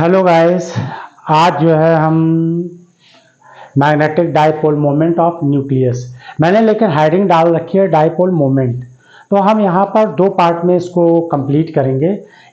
Hello guys. आज जो है हम magnetic dipole moment of nucleus, मैंने लेकिन हेडिंग डाल रखी है डाइपोल मोमेंट। तो हम यहाँ पर दो पार्ट में इसको कंप्लीट करेंगे।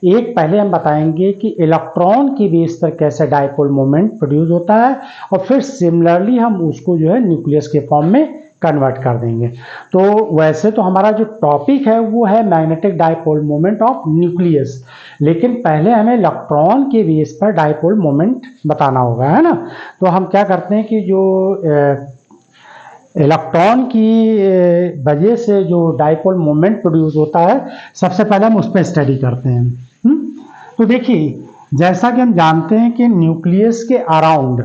एक पहले हम बताएंगे कि इलेक्ट्रॉन की बेस पर कैसे डाइपोल मोमेंट प्रोड्यूस होता है, और फिर सिमिलरली हम उसको जो है न्यूक्लियस के फॉर्म में कन्वर्ट कर देंगे। तो वैसे तो हमारा जो टॉपिक है वो है magnetic dipole moment of nucleus, लेकिन पहले हमें इलेक्ट्रॉन के बेस पर डाइपोल मोमेंट बताना होगा, है ना। तो हम क्या करते हैं कि जो इलेक्ट्रॉन की वजह से जो डाइपोल मोमेंट प्रोड्यूस होता है, सबसे पहले हम उस पर स्टडी करते हैं। तो देखिए, जैसा कि हम जानते हैं कि न्यूक्लियस के अराउंड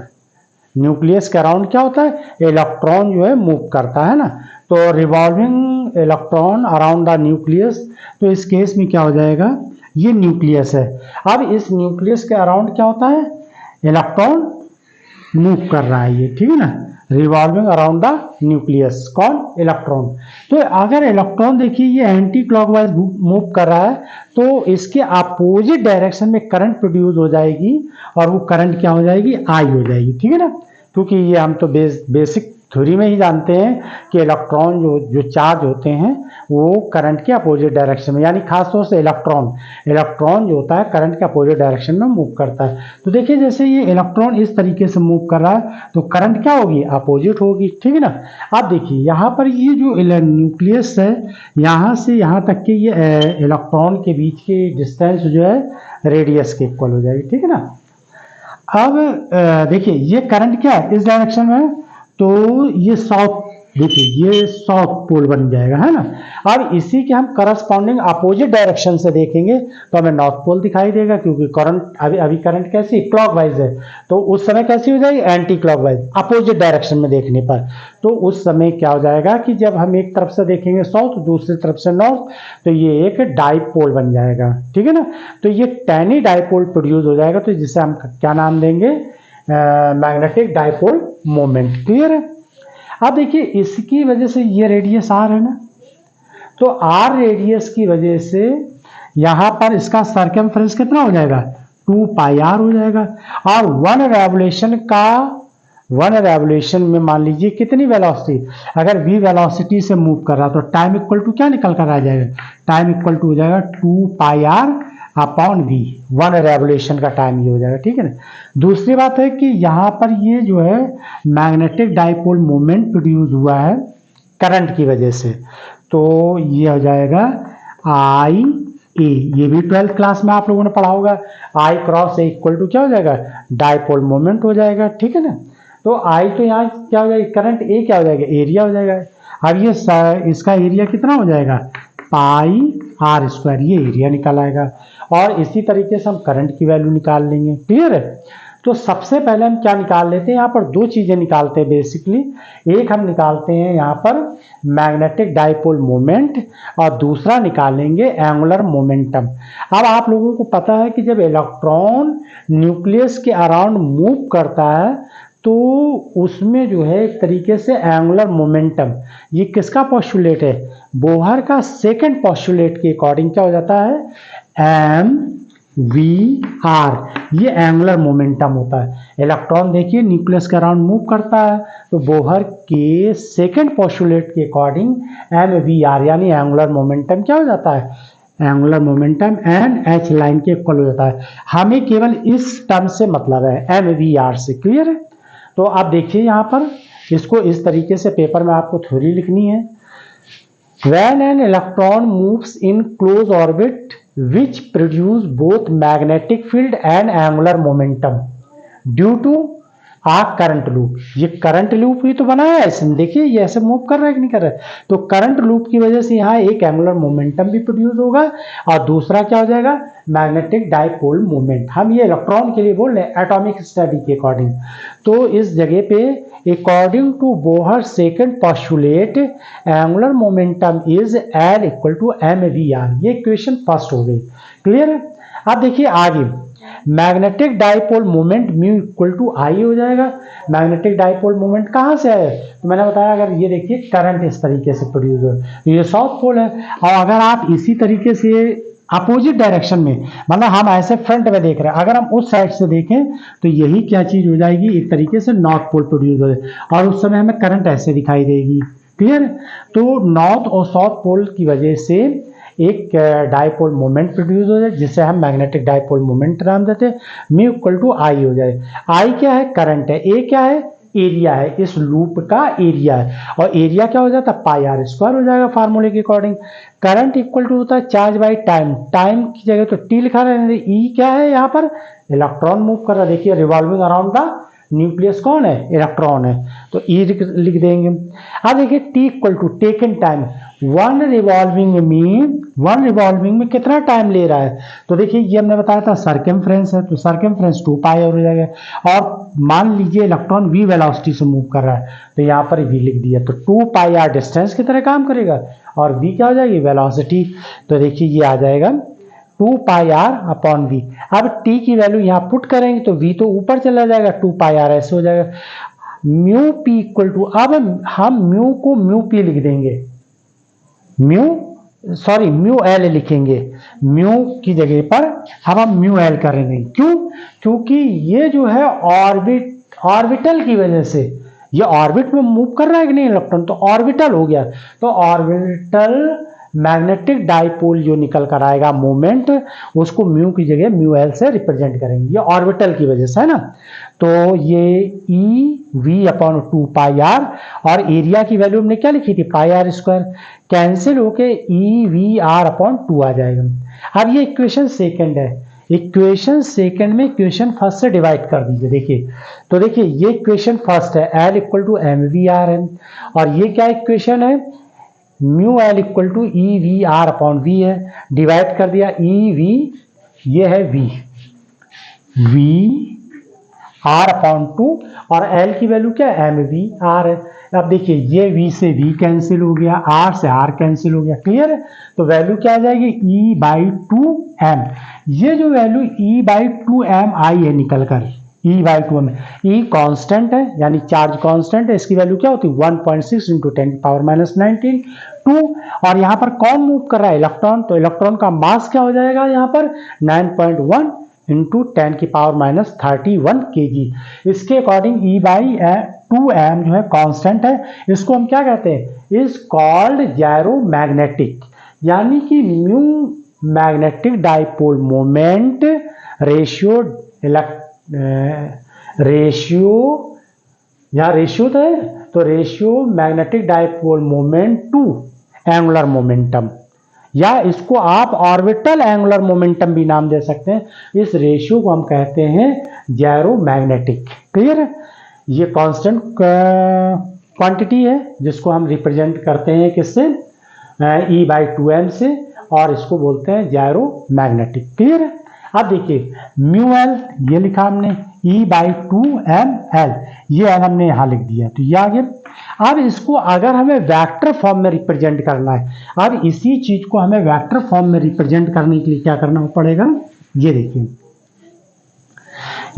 क्या होता है, इलेक्ट्रॉन जो है मूव करता है ना। तो revolving electron around the nucleus, तो इस केस में क्या हो जाएगा, ये न्यूक्लियस है। अब इस न्यूक्लियस के अराउंड क्या होता है, इलेक्ट्रॉन मूव कर रहा है, ये ठीक है ना, रिवॉल्विंग अराउंड द न्यूक्लियस, कौन, इलेक्ट्रॉन। तो अगर इलेक्ट्रॉन देखिए ये एंटी क्लॉकवाइज मूव कर रहा है, तो इसके अपोजिट डायरेक्शन में करंट प्रोड्यूस हो जाएगी, और वो करंट क्या हो जाएगी, आई हो जाएगी, ठीक है ना। क्योंकि ये हम तो बेसिक थ्योरी में ही जानते हैं कि इलेक्ट्रॉन जो चार्ज होते हैं वो करंट के अपोजिट डायरेक्शन में, यानी खासतौर से इलेक्ट्रॉन जो होता है करंट के अपोजिट डायरेक्शन में मूव करता है। तो देखिए, जैसे ये इलेक्ट्रॉन इस तरीके से मूव कर रहा है, तो करंट क्या होगी, अपोजिट होगी, ठीक है ना। अब देखिए यहाँ पर ये जो न्यूक्लियस है, यहाँ से यहाँ तक के ये इलेक्ट्रॉन के बीच की डिस्टेंस जो है रेडियस के इक्वल हो जाएगी, ठीक है ना। अब देखिए ये करंट क्या है, इस डायरेक्शन में है, तो ये साउथ, देखिए ये साउथ पोल बन जाएगा, है ना। अब इसी के हम करस्पॉन्डिंग अपोजिट डायरेक्शन से देखेंगे तो हमें नॉर्थ पोल दिखाई देगा, क्योंकि करंट अभी करंट कैसी, क्लॉकवाइज है, तो उस समय कैसी हो जाएगी, एंटी क्लॉकवाइज, अपोजिट डायरेक्शन में देखने पर। तो उस समय क्या हो जाएगा कि जब हम एक तरफ से देखेंगे साउथ, दूसरी तरफ से नॉर्थ, तो ये एक डाइपोल बन जाएगा, ठीक है ना। तो ये टेनी डाइपोल प्रोड्यूस हो जाएगा, तो जिसे हम क्या नाम देंगे, मैग्नेटिक डाइपोल मोमेंट। क्लियर है। अब देखिए इसकी वजह से ये रेडियस आर है ना, तो आर रेडियस की वजह से यहां पर इसका सर्कमफ्रेंस कितना हो जाएगा, 2 पाई आर हो जाएगा। और वन रेवोल्यूशन में मान लीजिए कितनी वेलोसिटी, अगर v वेलोसिटी से मूव कर रहा तो टाइम इक्वल टू क्या निकल कर आ जाएगा, टाइम इक्वल टू हो जाएगा 2 pi R upon v, one revolution का टाइम ये हो जाएगा, ठीक है ना। दूसरी बात है कि यहाँ पर ये जो है मैग्नेटिक डाइपोल मोमेंट प्रोड्यूस हुआ है करंट की वजह से, तो ये हो जाएगा आई ए, ये भी 12th क्लास में आप लोगों ने पढ़ा होगा, आई क्रॉस ए इक्वल टू क्या हो जाएगा, डाइपोल मोमेंट हो जाएगा, ठीक है ना। तो आई तो यहाँ क्या हो जाएगा, करंट ए क्या हो जाएगा, एरिया हो जाएगा। अब ये इसका एरिया कितना हो जाएगा, पाई आर स्क्वायर, ये एरिया निकल आएगा। और इसी तरीके से हम करंट की वैल्यू निकाल लेंगे, क्लियर है। तो सबसे पहले हम क्या निकाल लेते हैं, यहाँ पर दो चीजें निकालते हैं बेसिकली। एक हम निकालते हैं यहाँ पर मैग्नेटिक डाइपोल मोमेंट, और दूसरा निकालेंगे एंगुलर मोमेंटम। अब आप लोगों को पता है कि जब इलेक्ट्रॉन न्यूक्लियस के अराउंड मूव करता है, तो उसमें जो है एक तरीके से एंगुलर मोमेंटम, ये किसका पोस्टुलेट है, बोहर का सेकंड पोस्टुलेट के अकॉर्डिंग क्या हो जाता है, एम वी आर, ये एंगुलर मोमेंटम होता है। इलेक्ट्रॉन देखिए न्यूक्लियस के अराउंड मूव करता है, तो बोहर के सेकंड पोस्टुलेट के अकॉर्डिंग एम वी आर यानी एंगुलर मोमेंटम क्या हो जाता है, angular momentum and H line के इक्वल हो जाता है। हमें केवल इस टर्म से मतलब है, एम वी आर से, क्लियर है। तो आप देखिए यहाँ पर इसको इस तरीके से पेपर में आपको थ्योरी लिखनी है। When an electron moves in close orbit which produce both magnetic field and angular momentum due to a current loop, ये करंट लूप ही तो बनाया है इसने, देखिए ये ऐसे मूव कर रहा है कि नहीं कर रहा है, तो करंट लूप की वजह से यहाँ एक एंगुलर मोमेंटम भी प्रोड्यूस होगा, और दूसरा क्या हो जाएगा, मैग्नेटिक डाइपोल मोमेंट। हम ये इलेक्ट्रॉन के लिए बोल रहे हैं एटॉमिक स्टडी के अकॉर्डिंग। तो इस जगह पे according to Bohr second postulate angular momentum is L equal to M V R, ये इक्वेशन फर्स्ट हो गई, क्लियर है। अब देखिए आगे magnetic dipole moment mu equal to I हो जाएगा। मैग्नेटिक डाइपोल मोमेंट कहाँ से है, तो मैंने बताया, अगर ये देखिए करंट इस तरीके से प्रोड्यूस हो, ये साउथ पोल है, और अगर आप इसी तरीके से अपोजिट डायरेक्शन में, मतलब हम ऐसे फ्रंट में देख रहे हैं, अगर हम उस साइड से देखें तो यही क्या चीज हो जाएगी, एक तरीके से नॉर्थ पोल प्रोड्यूस हो जाए, और उस समय हमें करंट ऐसे दिखाई देगी। क्लियर। तो नॉर्थ और साउथ पोल की वजह से एक डायपोल मोमेंट प्रोड्यूस हो जाए, जिसे हम मैग्नेटिक डायपोल मोमेंट नाम देते हैं। म्यू इक्वल टू आई हो जाए। आई क्या है, करंट है, ए क्या है, एरिया है, इस लूप का एरिया है, और एरिया क्या हो जाता है, पाई आर स्क्वायर हो जाएगा फार्मूले के अकॉर्डिंग। करंट इक्वल टू होता है चार्ज बाई टाइम, टाइम की जगह तो टी लिखा रहे हैं, ई क्या है, यहाँ पर इलेक्ट्रॉन मूव कर रहा है, देखिए रिवॉल्विंग अराउंड द न्यूक्लियस कौन है, इलेक्ट्रॉन है, तो ई लिख देंगे। अब देखिए T equal to taken time, one revolving में कितना टाइम ले रहा है, तो देखिए ये हमने बताया था सर्कमफ्रेंस है, तो सर्कमफ्रेंस 2 पाई और हो जाएगा। और मान लीजिए इलेक्ट्रॉन v वेलोसिटी से मूव कर रहा है, तो यहाँ पर v लिख दिया, तो 2 पाई आर डिस्टेंस की तरह काम करेगा, और v क्या हो जाएगी, वेलोसिटी। तो देखिए ये आ जाएगा 2 पाई आर अपॉन वी। अब t की वैल्यू यहाँ पुट करेंगे तो v तो ऊपर चला जाएगा, 2 पाई आर ऐसे हो जाएगा। म्यू पी इक्वल टू, अब हम म्यू को म्यू पी लिख देंगे, म्यू एल लिखेंगे, म्यू की जगह पर अब हम म्यू एल करेंगे। क्यों, क्योंकि ये जो है ऑर्बिटल की वजह से, ये ऑर्बिट में मूव कर रहा है कि नहीं इलेक्ट्रॉन, तो ऑर्बिटल हो गया, तो ऑर्बिटल मैग्नेटिक डाइपोल जो निकल कर आएगा मोमेंट, उसको म्यू की जगह म्यू एल से रिप्रेजेंट करेंगे, ये ऑर्बिटल की वजह से है ना। तो ये E V upon 2 pi R, और एरिया की वैल्यू हमने क्या लिखी थी, पाई आर स्क्वायर, कैंसिल होके ई वी आर अपॉन 2 आ जाएगा। अब ये इक्वेशन सेकंड है, इक्वेशन सेकंड में इक्वेशन फर्स्ट से डिवाइड कर दीजिए। देखिए तो देखिए ये इक्वेशन फर्स्ट है, L equal to M V R N, और ये क्या इक्वेशन है, mu L equal to E V R upon we है, डिवाइड कर दिया ई वी, ये है वी आर अपॉन 2, और एल की वैल्यू क्या है, एम वी आर है। अब देखिए ये v से v कैंसिल हो गया, r से r कैंसिल हो गया, क्लियर है। तो वैल्यू क्या आ जाएगी, e बाई 2m, ये जो वैल्यू e बाई 2m आई है निकल कर, e by 2m, e constant है यानी चार्ज कांस्टेंट है, इसकी वैल्यू क्या होती है 1.6 इंटू 10⁻19 2, और यहाँ पर कौन मूव कर रहा है, इलेक्ट्रॉन, तो इलेक्ट्रॉन का मास क्या हो जाएगा यहाँ पर 9.1 इंटू 10⁻31 kg। इसके अकॉर्डिंग ई बाई 2m जो है कांस्टेंट है, इसको हम क्या कहते हैं, इज कॉल्ड जायरो मैग्नेटिक, यानी कि mu magnetic dipole moment ratio, या रेशियो तो ratio magnetic dipole moment to angular momentum, या इसको आप ऑर्बिटल एंगुलर मोमेंटम भी नाम दे सकते हैं। इस रेशियो को हम कहते हैं जायरो मैग्नेटिक, क्लियर है। ये कांस्टेंट क्वांटिटी है जिसको हम रिप्रेजेंट करते हैं किससे, ई बाई 2m से, और इसको बोलते हैं जायरो मैग्नेटिक, क्लियर है। अब देखिए म्यू एल ये लिखा हमने, ई बाई 2m एल, ये एल हमने यहाँ लिख दिया, तो ये आ गया। अब इसको अगर हमें वेक्टर फॉर्म में रिप्रेजेंट करना है, अब इसी चीज को हमें वेक्टर फॉर्म में रिप्रेजेंट करने के लिए क्या करना पड़ेगा, ये देखिए,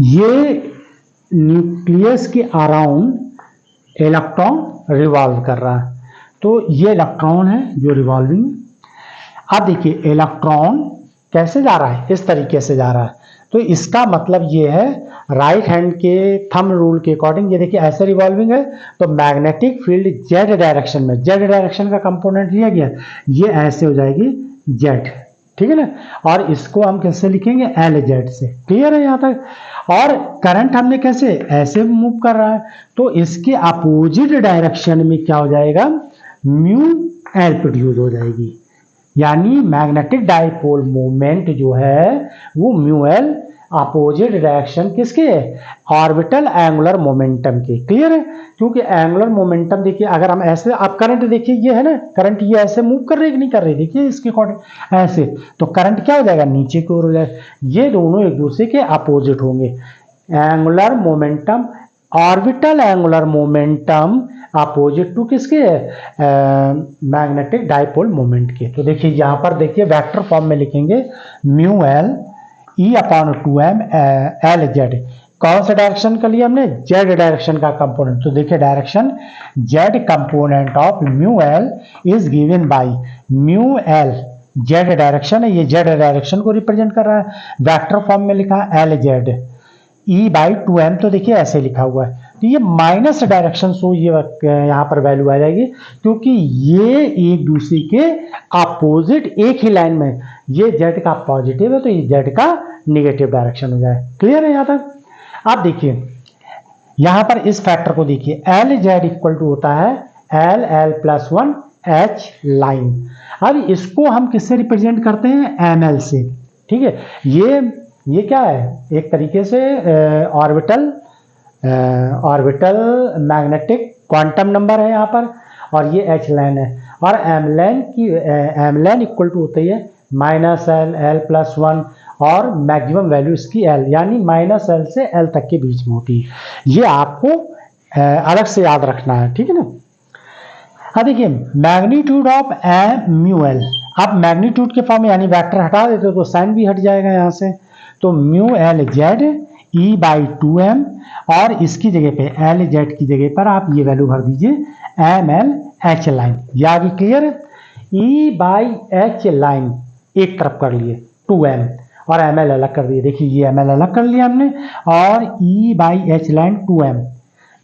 ये न्यूक्लियस के अराउंड इलेक्ट्रॉन रिवॉल्व कर रहा है, तो ये इलेक्ट्रॉन है जो रिवॉल्विंग। अब देखिए इलेक्ट्रॉन कैसे जा रहा है, इस तरीके से जा रहा है, तो इसका मतलब ये है राइट हैंड के थंब रूल के अकॉर्डिंग, ये देखिए ऐसे रिवॉल्विंग है, तो मैग्नेटिक फील्ड जेड डायरेक्शन में, जेड डायरेक्शन का कंपोनेंट लिया गया, ये ऐसे हो जाएगी जेड, ठीक है ना, और इसको हम कैसे लिखेंगे, एल जेड से, क्लियर है यहाँ तक। और करंट हमने कैसे, ऐसे मूव कर रहा है, तो इसके अपोजिट डायरेक्शन में क्या हो जाएगा, म्यू एल प्रोड्यूस हो जाएगी, यानी मैग्नेटिक डाइपोल मोमेंट जो है वो म्यू एल अपोजिट डायरेक्शन किसके, ऑर्बिटल एंगुलर मोमेंटम के, क्लियर है। क्योंकि एंगुलर मोमेंटम देखिए, अगर हम ऐसे, आप करंट देखिए ये है ना, करंट ये ऐसे मूव कर रही है कि नहीं कर रही, देखिए इसके अकॉर्डिंग ऐसे, तो करंट क्या हो जाएगा, नीचे की ओर हो जाएगा, ये दोनों एक दूसरे के अपोजिट होंगे। Angular momentum, orbital angular momentum opposite to किसके, मैग्नेटिक डाइपोल मोमेंट के। तो देखिए यहाँ पर देखिए वेक्टर फॉर्म में लिखेंगे mu L E upon 2m L Z, कौन सा डायरेक्शन का लिया हमने, जेड डायरेक्शन का कंपोनेंट, तो देखिए direction Z component of mu L is given by mu L Z direction है, ये जेड डायरेक्शन को रिप्रेजेंट कर रहा है। वेक्टर फॉर्म में लिखा है L Z E by 2m, तो देखिए ऐसे लिखा हुआ है, तो ये माइनस डायरेक्शन, सो ये यहाँ पर वैल्यू आ जाएगी, क्योंकि ये एक दूसरे के अपोजिट एक ही लाइन में, ये जेड का पॉजिटिव है तो ये जेड का निगेटिव डायरेक्शन हो जाए। क्लियर है यहाँ तक? आप देखिए यहां पर इस फैक्टर को देखिए, एल जेड इक्वल टू होता है L L plus 1 H line. अब इसको हम किससे रिप्रेजेंट करते हैं? एम एल से। ठीक है, ये क्या है? एक तरीके से ऑर्बिटल मैग्नेटिक क्वांटम नंबर है यहाँ पर, और ये एच लाइन है, और एम लाइन इक्वल टू होती है माइनस एल एल प्लस 1, और मैक्सिमम वैल्यू इसकी एल, यानी माइनस एल से एल तक के बीच में होती है। ये आपको अलग से याद रखना है, ठीक है ना। अब देखिए magnitude of M mu L, अब मैग्नीट्यूड के फॉर्म में यानी वेक्टर हटा देते तो साइन भी हट जाएगा यहाँ से, तो mu L Z E by 2m, और इसकी जगह पे एल जेड की जगह पर आप ये वैल्यू भर दीजिए एम एल एच लाइन। ये आगे क्लियर है? ई बाई एच लाइन एक तरफ कर लिए 2m, और एम एल अलग कर दिए, देखिए ये एम एल अलग कर लिया हमने, और ई बाई एच लाइन 2m।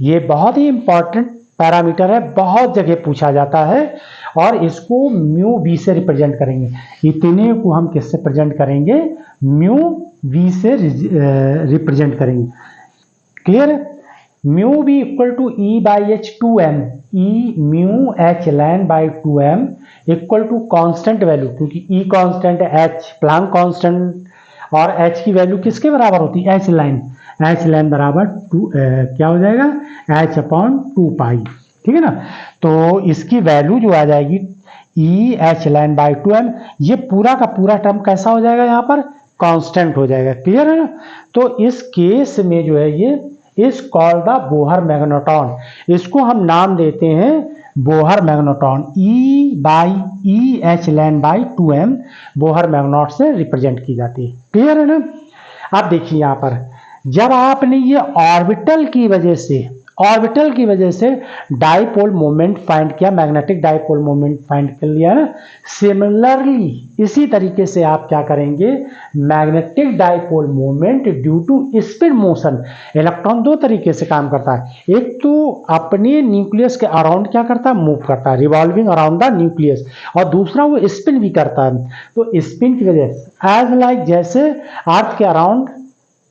ये बहुत ही इंपॉर्टेंट पैरामीटर है, बहुत जगह पूछा जाता है, और इसको म्यू बी से रिप्रेजेंट करेंगे। इतने को हम किससे प्रेजेंट करेंगे? म्यू बी से रिप्रेजेंट करेंगे। क्लियर है? Mu B equal to E by H 2m, E mu H line by 2m equal to constant value, क्योंकि ई कांस्टेंट है, एच प्लांक कांस्टेंट, और एच की वैल्यू किसके बराबर होती है? H line. एच लाइन बराबर क्या हो जाएगा? एच अपॉन 2 पाई। ठीक है ना। तो इसकी वैल्यू जो आ जाएगी ई एच लाइन बाई 2m, ये पूरा का पूरा टर्म कैसा हो जाएगा? यहाँ पर कांस्टेंट हो जाएगा। क्लियर है ना। तो इस केस में जो है ये इस कॉल्ड द बोहर मैग्नेट्रॉन, इसको हम नाम देते हैं Bohr magnetron. E by E H line by 2m Bohr magnet से रिप्रेजेंट की जाती है। क्लियर है ना। अब देखिए यहाँ पर जब आपने ये ऑर्बिटल की वजह से डाइपोल मोमेंट फाइंड किया, मैग्नेटिक डाइपोल मोमेंट फाइंड कर लिया ना, सिमिलरली इसी तरीके से आप क्या करेंगे? Magnetic dipole moment due to spin motion, electron दो तरीके से काम करता है, एक तो अपने न्यूक्लियस के अराउंड क्या करता है? मूव करता है, रिवॉल्विंग अराउंड द न्यूक्लियस, और दूसरा वो स्पिन भी करता है। तो स्पिन की वजह से एज लाइक जैसे अर्थ के अराउंड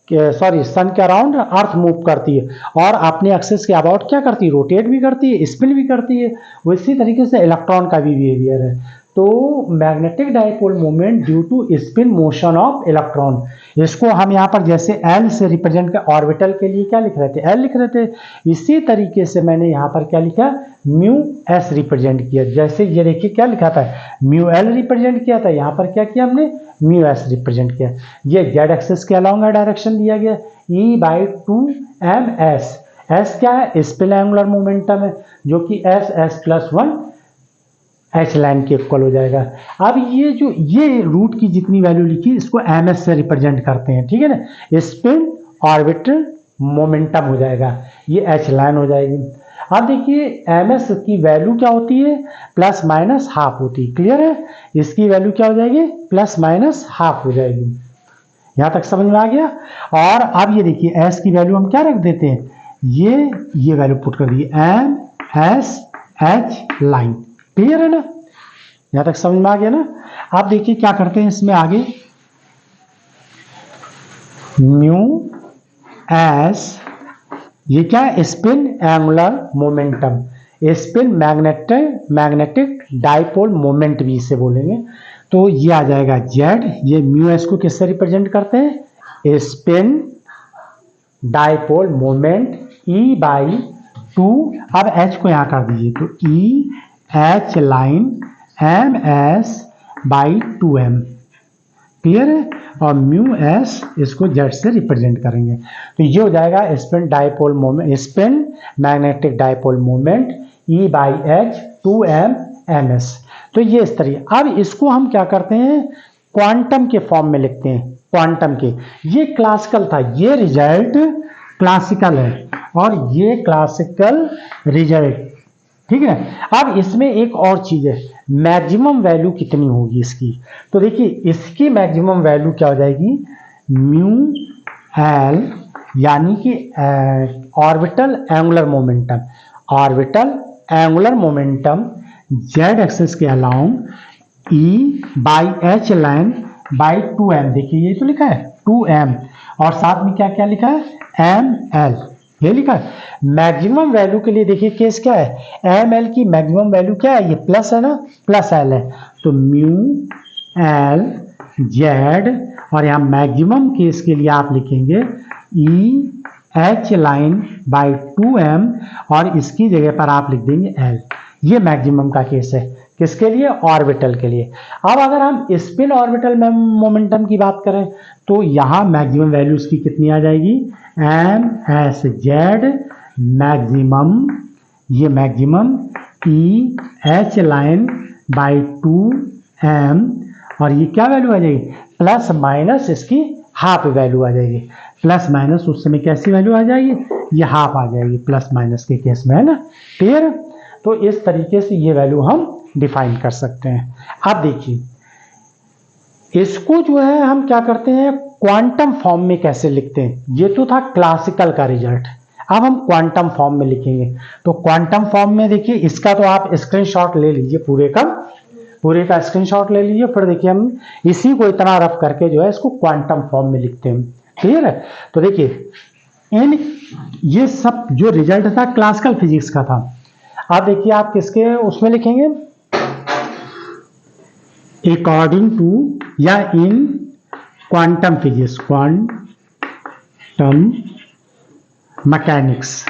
सन के अराउंड अर्थ मूव करती है, और अपने एक्सिस के अबाउट क्या करती है? रोटेट भी करती है, स्पिन भी करती है। उसी तरीके से इलेक्ट्रॉन का भी बिहेवियर है। तो magnetic dipole moment due to spin motion of electron, इसको हम यहाँ पर जैसे एल से रिप्रेजेंट कर, ऑर्बिटल के लिए क्या लिख रहे थे? एल लिख रहे थे। इसी तरीके से मैंने यहाँ पर क्या लिखा? म्यू एस रिप्रेजेंट किया। जैसे ये देखिए क्या लिखा था? म्यू एल रिप्रेजेंट किया था, यहाँ पर क्या किया हमने? म्यू एस रिप्रेजेंट किया। ये जेड एक्सिस के अलोंग डायरेक्शन दिया गया, ई बाई 2m एस। एस क्या है? स्पिन एंगुलर मोमेंटम है, जो कि S S plus 1 H line के इक्वल हो जाएगा। अब ये रूट की जितनी वैल्यू लिखी इसको एम एस से रिप्रेजेंट करते हैं। ठीक है ना। स्पिन ऑर्बिटल मोमेंटम हो जाएगा, ये एच लाइन हो जाएगी। अब देखिए एम एस की वैल्यू क्या होती है? प्लस माइनस हाफ होती है। क्लियर है। इसकी वैल्यू क्या हो जाएगी? प्लस माइनस हाफ हो जाएगी। यहां तक समझ में आ गया। और अब ये देखिए एस की वैल्यू हम क्या रख देते हैं? ये वैल्यू पुट कर दी, M S H line. Clear है ना। यहां तक समझ में आ गया ना। आप देखिए क्या करते हैं इसमें आगे, म्यू एस, ये क्या है? Spin angular momentum, spin magnetic dipole moment भी इसे बोलेंगे। तो ये आ जाएगा जेड। ये म्यू एस को किससे रिप्रेजेंट करते हैं? Spin dipole moment E by 2, अब एच को यहां कर दीजिए, तो E H line M S by 2m। Clear है। और म्यू एस इसको जेड से रिप्रेजेंट करेंगे, तो ये हो जाएगा spin dipole moment, spin magnetic dipole moment E by H 2m M S. तो ये इस तरीके। अब इसको हम क्या करते हैं? क्वांटम के फॉर्म में लिखते हैं। क्वांटम के, ये क्लासिकल था, ये रिजल्ट क्लासिकल है, और ये क्लासिकल रिजल्ट ठीक है। अब इसमें एक और चीज है, मैक्सिमम वैल्यू कितनी होगी इसकी। तो देखिए इसकी मैक्सिमम वैल्यू क्या हो जाएगी, म्यू एल, यानी कि orbital angular momentum, orbital angular momentum Z axis के along E by H line by 2m। देखिए ये तो लिखा है 2m, और साथ में क्या क्या लिखा है, एम एल, ये लिखा है। मैक्सिमम वैल्यू के लिए देखिए केस क्या है, एम एल की मैक्सिमम वैल्यू क्या है, ये प्लस है ना, प्लस एल है, तो म्यू एल जेड, और यहाँ मैक्सिमम केस के लिए आप लिखेंगे ई एच लाइन बाई 2m, और इसकी जगह पर आप लिख देंगे एल। ये मैक्सिमम का केस है, किसके लिए, ऑर्बिटल के लिए। अब अगर हम स्पिन ऑर्बिटल मोमेंटम की बात करें तो यहां मैक्सिमम वैल्यू इसकी कितनी आ जाएगी, एम एस जेड मैक्सिमम, ये maximum E H line by 2m, और ये क्या वैल्यू आ जाएगी, प्लस माइनस इसकी हाफ वैल्यू आ जाएगी, प्लस माइनस उस समय कैसी वैल्यू आ जाएगी, ये हाफ आ जाएगी प्लस माइनस के केस में, है ना, क्लियर। तो इस तरीके से ये वैल्यू हम डिफाइन कर सकते हैं। अब देखिए इसको जो है हम क्या करते हैं, क्वांटम फॉर्म में कैसे लिखते हैं। ये तो था क्लासिकल का रिजल्ट, अब हम क्वांटम फॉर्म में लिखेंगे। तो क्वांटम फॉर्म में देखिए इसका तो आप स्क्रीनशॉट ले लीजिए, पूरे का स्क्रीनशॉट ले लीजिए, फिर देखिए हम इसी को इतना रफ करके जो है इसको क्वांटम फॉर्म में लिखते हैं, क्लियर है। तो देखिए इन ये सब जो रिजल्ट था क्लासिकल फिजिक्स का था। अब देखिए आप किसके उसमें लिखेंगे, अकॉर्डिंग टू या इन quantum physics, quantum mechanics.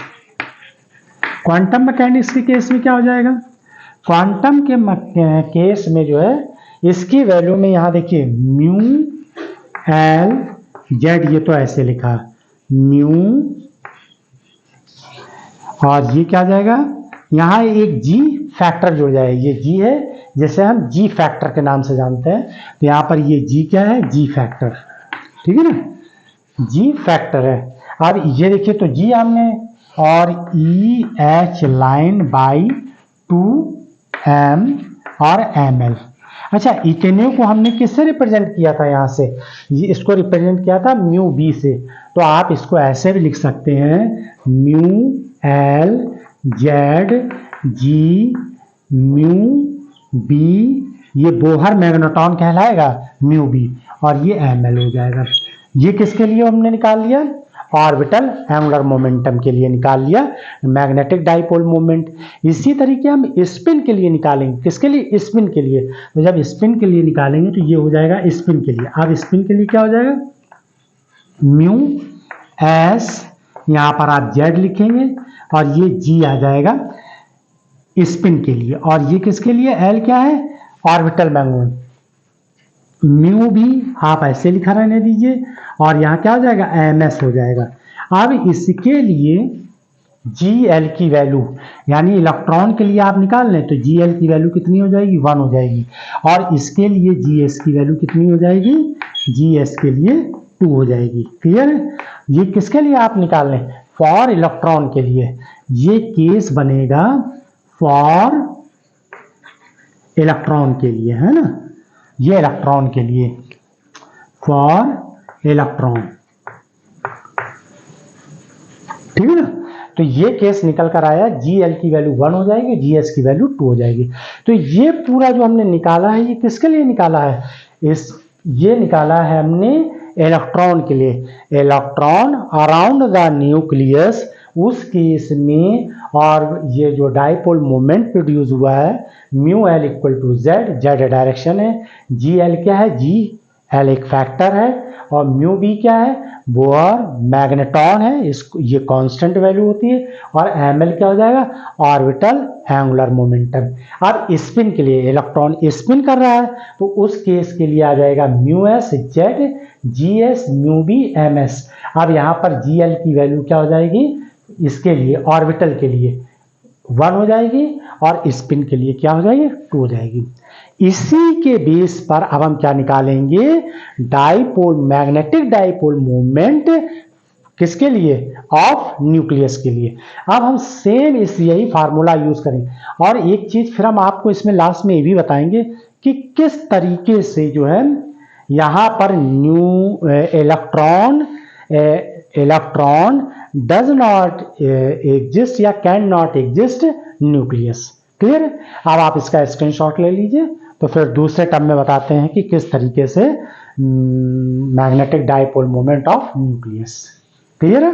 Quantum mechanics के केस में क्या हो जाएगा, क्वांटम के केस में जो है इसकी वैल्यू में यहां देखिए म्यू एल जेड, ये तो ऐसे लिखा म्यू, और ये क्या जाएगा, यहां एक जी फैक्टर जुड़ जाएगा, ये जी है जैसे हम जी फैक्टर के नाम से जानते हैं, तो यहां पर ये जी क्या है, जी फैक्टर, ठीक है ना, जी फैक्टर है। अब ये देखिए तो जी हमने, और ई एच लाइन बाई 2m और ml। अच्छा इतने को हमने किससे रिप्रेजेंट किया था, यहां से ये इसको रिप्रेजेंट किया था म्यू बी से, तो आप इसको ऐसे भी लिख सकते हैं mu L Z G mu B, ये बोहर मैग्नेट्रॉन कहलाएगा म्यू बी, और ये ml हो जाएगा। ये किसके लिए हमने निकाल लिया, ऑर्बिटल एंगुलर मोमेंटम के लिए निकाल लिया, मैग्नेटिक डाइपोल मोमेंट। इसी तरीके हम स्पिन के लिए निकालेंगे, किसके लिए, स्पिन के लिए। तो जब स्पिन के लिए निकालेंगे तो ये हो जाएगा स्पिन के लिए। अब स्पिन के लिए क्या हो जाएगा, म्यू एस, यहां पर आप जेड लिखेंगे, और ये जी आ जाएगा स्पिन के लिए, और ये किसके लिए, एल क्या है, ऑर्बिटल मैग्नेट, म्यू भी आप ऐसे लिखा रहने दीजिए, और यहां क्या हो जाएगा, एम एस हो जाएगा। अब इसके लिए जी एल की वैल्यू, यानी इलेक्ट्रॉन के लिए आप निकाल लें तो जी एल की वैल्यू कितनी हो जाएगी, 1 हो जाएगी, और इसके लिए जी एस की वैल्यू कितनी हो जाएगी, जी एस के लिए 2 हो जाएगी, क्लियर है। ये किसके लिए आप निकाल लें, फॉर इलेक्ट्रॉन के लिए, ये केस बनेगा फॉर इलेक्ट्रॉन के लिए, है ना, ये इलेक्ट्रॉन के लिए, फॉर इलेक्ट्रॉन, ठीक है ना। तो ये केस निकल कर आया, जी एल की वैल्यू 1 हो जाएगी, जी एस की वैल्यू 2 हो जाएगी। तो ये पूरा जो हमने निकाला है ये किसके लिए निकाला है, ये निकाला है हमने इलेक्ट्रॉन के लिए, इलेक्ट्रॉन अराउंड द न्यूक्लियस, उस केस में, और ये जो डाइपोल मोमेंट प्रोड्यूस हुआ है mu L equal to Z, Z direction है, जी एल क्या है, जी एल एक फैक्टर है, और म्यू बी क्या है, बोर मैग्नेटॉन है, इसको ये कांस्टेंट वैल्यू होती है, और एम एल क्या हो जाएगा, ऑर्बिटल एंगुलर मोमेंटम। अब स्पिन के लिए, इलेक्ट्रॉन स्पिन कर रहा है तो उस केस के लिए आ जाएगा mu S Z G S mu B M S. अब यहाँ पर जी एल की वैल्यू क्या हो जाएगी, इसके लिए ऑर्बिटल के लिए 1 हो जाएगी, और स्पिन के लिए क्या हो जाएगी, 2 हो जाएगी। इसी के बेस पर अब हम क्या निकालेंगे, डाइपोल, मैग्नेटिक डाइपोल मूवमेंट किसके लिए? ऑफ न्यूक्लियस के लिए। अब हम सेम इस यही फार्मूला यूज करें, और एक चीज फिर हम आपको इसमें लास्ट में ये भी बताएंगे कि किस तरीके से जो है यहां पर इलेक्ट्रॉन डज नॉट एग्जिस्ट या can not exist nucleus. Clear? अब आप इसका स्क्रीनशॉट ले लीजिए। तो फिर दूसरे टर्म में बताते हैं कि किस तरीके से magnetic dipole moment of nucleus. Clear है?